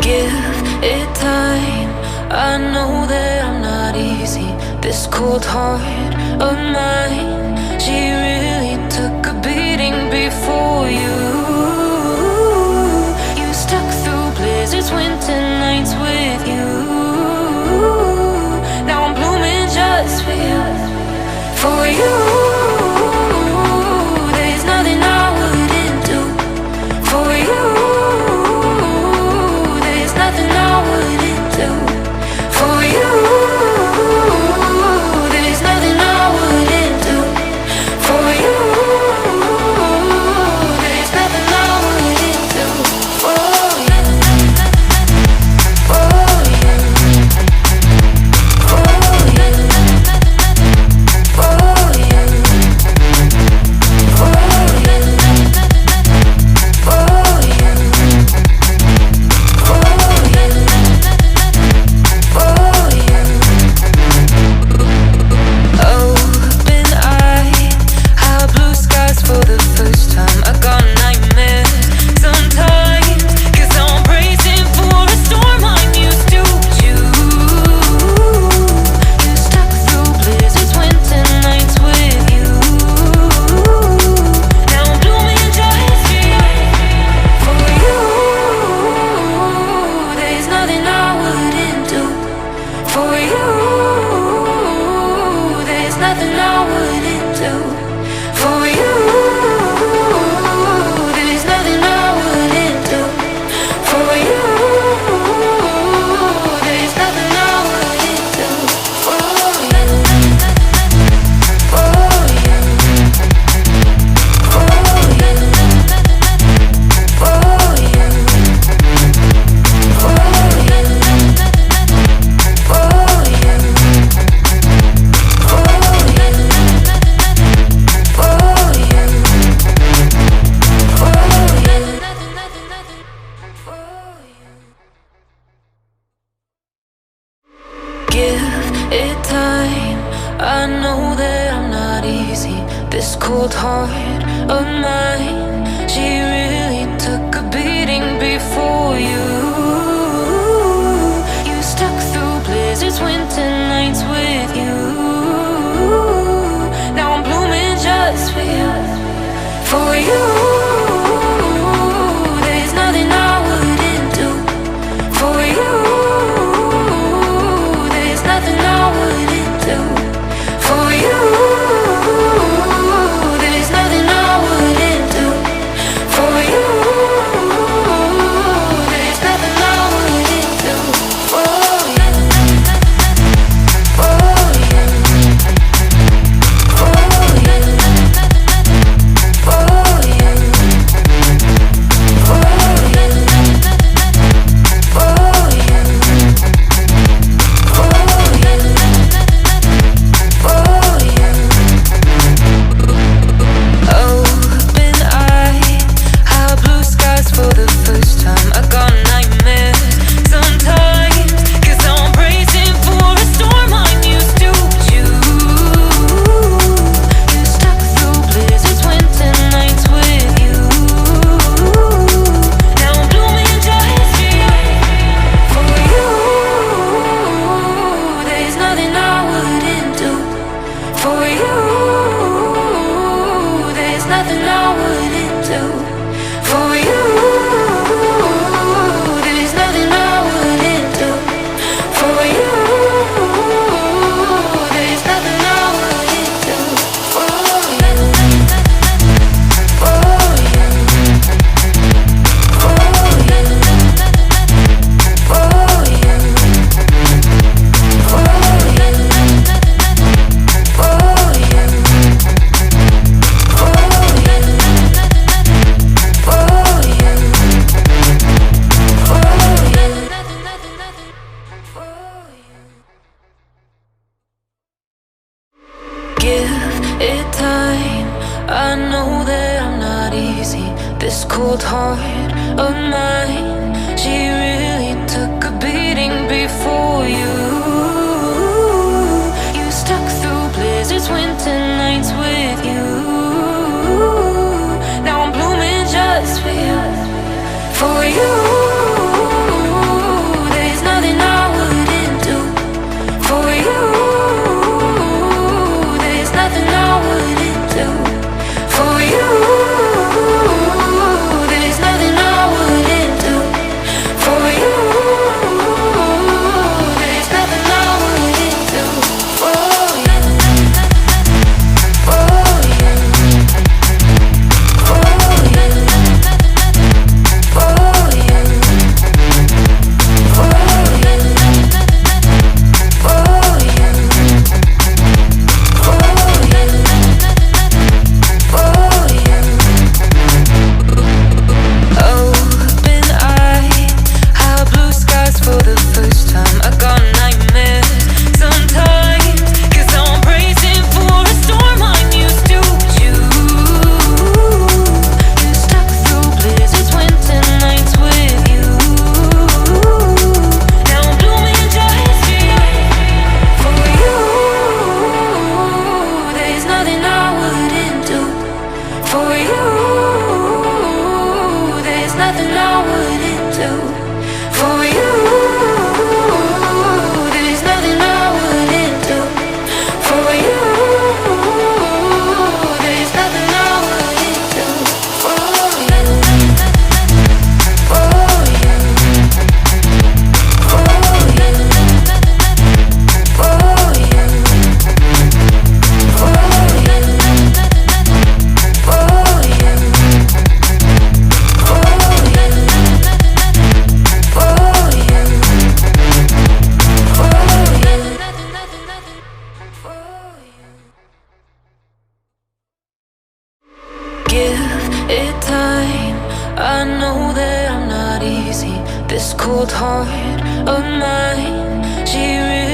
Give it time. I know that I'm not easy. This cold heart of mine, she really took a beating before you. You stuck through blizzards, winter nights with you. Now I'm blooming just for you. For you, there's nothing I wouldn't do. For you, there's nothing I wouldn't do. For you, there's nothing I wouldn't do. For you, there's nothing I wouldn't do. For you, for you, for you, for you, for you, for you, for you. Open eye, high blue skies for the first time. I got nightmares sometimes, 'cause I'm bracing for a storm I'm used to. You stuck through blizzards, winter nights with you. Now I'm blooming just for you. For you, there's nothing I wouldn't do. For you, there's nothing I wouldn't do. For you, there's nothing I wouldn't do. For you, there's nothing I wouldn't do. For you, for you, for you, for you, for you, for you, give it time. I know that I'm not easy. This cold heart of mine, she really took a beating before you. You stuck through blizzards, winter nights with you. Now I'm blooming just for you. For you, there's nothing I wouldn't do. For you, there's nothing I wouldn't do. For you, there's nothing I wouldn't do. this cold heart of mine. She